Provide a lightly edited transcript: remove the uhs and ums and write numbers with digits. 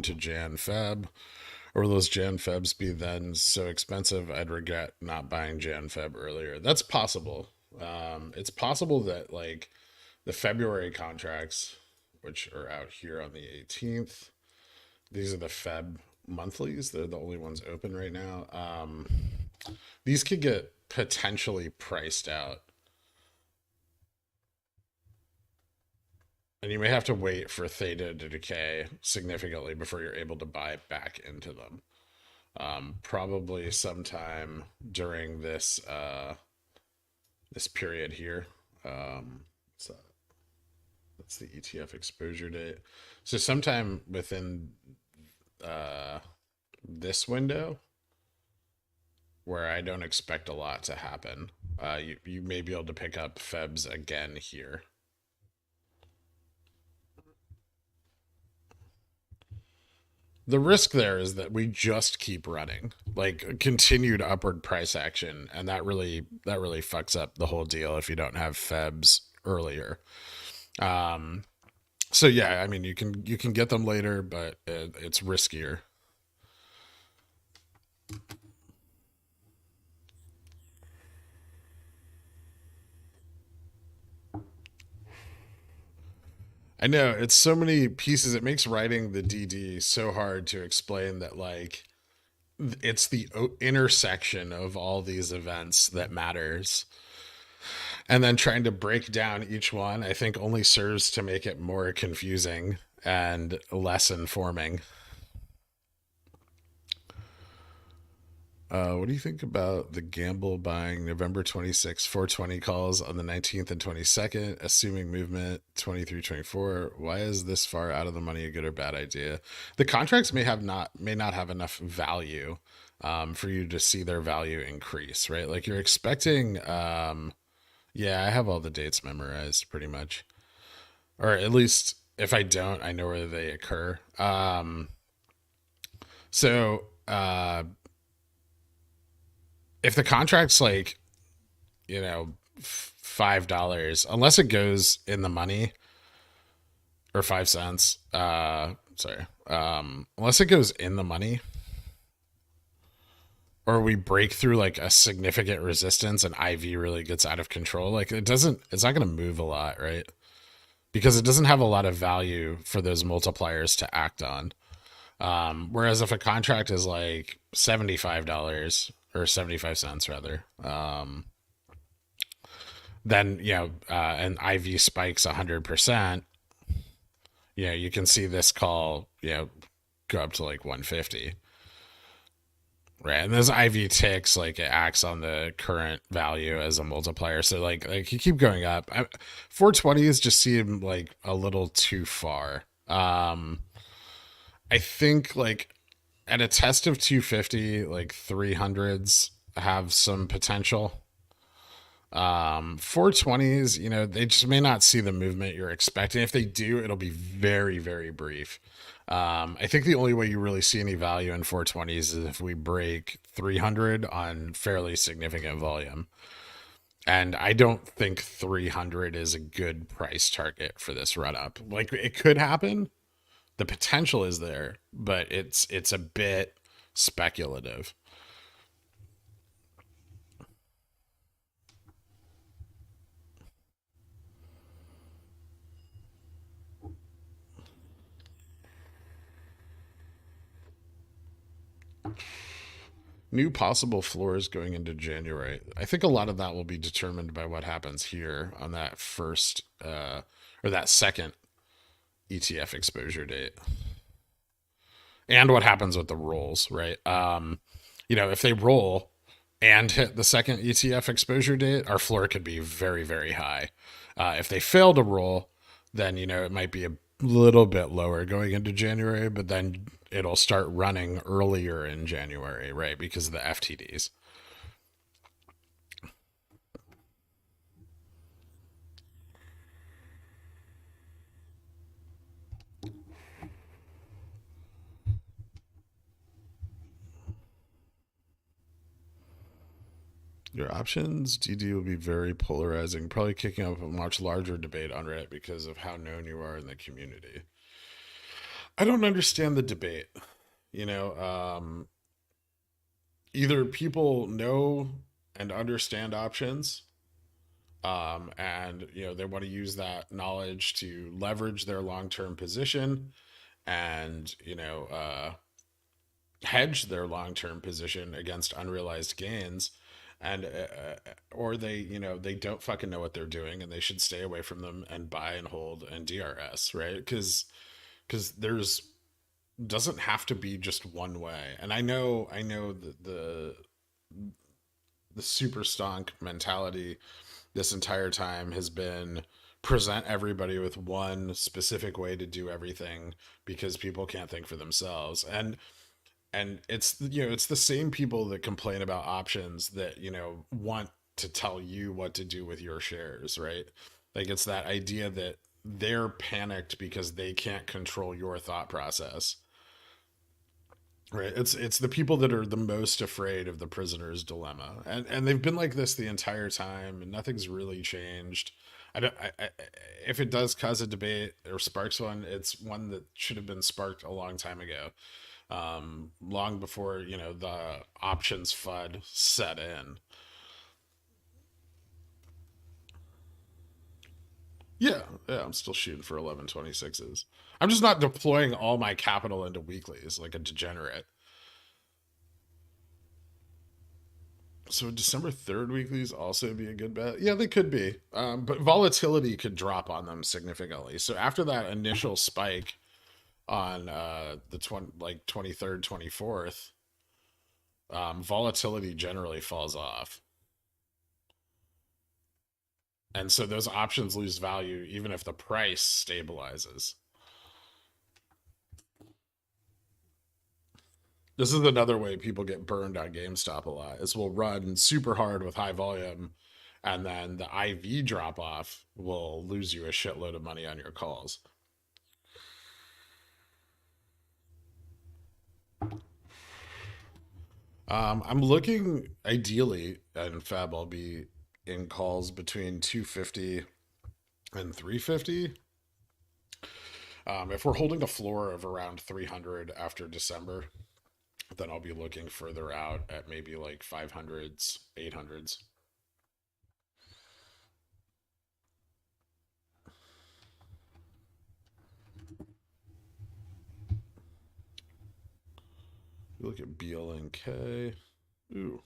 into Jan Feb? Or will those Jan Febs be then so expensive I'd regret not buying Jan Feb earlier? That's possible. It's possible that like the February contracts, which are out here on the 18th, these are the Feb monthlies. They're the only ones open right now. These could get potentially priced out. And you may have to wait for theta to decay significantly before you're able to buy back into them. Probably sometime during this period here. So that's the ETF exposure date. So sometime within this window, where I don't expect a lot to happen, you may be able to pick up Febs again here. The risk there is that we just keep running, like continued upward price action, and that really fucks up the whole deal if you don't have Febs earlier. Um, so yeah, I mean you can get them later, but it's riskier. I know it's so many pieces. It makes writing the DD so hard to explain that like it's the intersection of all these events that matters, and then trying to break down each one I think only serves to make it more confusing and less informing. What do you think about the gamble buying November 26th 420 calls on the 19th and 22nd, assuming movement 23 24? Why is this far out of the money a good or bad idea? The contracts may not have enough value for you to see their value increase, right? Like you're expecting. Yeah, I have all the dates memorized pretty much, or at least if I don't, I know where they occur. So if the contract's like $5, unless it goes in the money, or 5 cents, sorry, unless it goes in the money, or we break through like a significant resistance and IV really gets out of control, like it's not going to move a lot, right? Because it doesn't have a lot of value for those multipliers to act on. Whereas if a contract is like $75 or 75 cents rather, then an IV spikes 100%. You can see this call go up to like 150. Right, and those IV ticks, like it acts on the current value as a multiplier. So like you keep going up. 420s just seem like a little too far. I think like at a test of 250, like 300s have some potential. 420s, they just may not see the movement you're expecting. If they do, it'll be very, very brief. I think the only way you really see any value in 420s is if we break 300 on fairly significant volume. And I don't think 300 is a good price target for this run up. Like it could happen. The potential is there, but it's a bit speculative. New possible floors going into January. I think a lot of that will be determined by what happens here on that first or that second ETF exposure date, and what happens with the rolls, right? If they roll and hit the second ETF exposure date, our floor could be very, very high. If they fail to roll, then it might be a little bit lower going into January, but then it'll start running earlier in January, right? Because of the FTDs. Your options DD will be very polarizing, probably kicking up a much larger debate on Reddit because of how known you are in the community. I don't understand the debate. You know, either people know and understand options, and they want to use that knowledge to leverage their long-term position, and hedge their long-term position against unrealized gains, and or they don't fucking know what they're doing and they should stay away from them and buy and hold and DRS, right? Because there's doesn't have to be just one way. And I know that the super stonk mentality this entire time has been present everybody with one specific way to do everything because people can't think for themselves. And it's the same people that complain about options that want to tell you what to do with your shares, right? Like, it's that idea that they're panicked because they can't control your thought process. Right. It's the people that are the most afraid of the prisoner's dilemma. And they've been like this the entire time and nothing's really changed. I don't if it does cause a debate or sparks one, it's one that should have been sparked a long time ago. Long before, the options FUD set in. Yeah, yeah, I'm still shooting for 1126s. I'm just not deploying all my capital into weeklies like a degenerate. So December 3rd weeklies also be a good bet. Yeah, they could be, but volatility could drop on them significantly. So after that initial spike on the 23rd, 24th, volatility generally falls off, and so those options lose value even if the price stabilizes. This is another way people get burned on GameStop a lot. Is we'll run super hard with high volume, and then the IV drop off will lose you a shitload of money on your calls. I'm looking ideally, and Fab, I'll be in calls between 250 and 350. If we're holding a floor of around 300 after December, then I'll be looking further out at maybe like 500s, 800s. You look at BLNK. Ooh,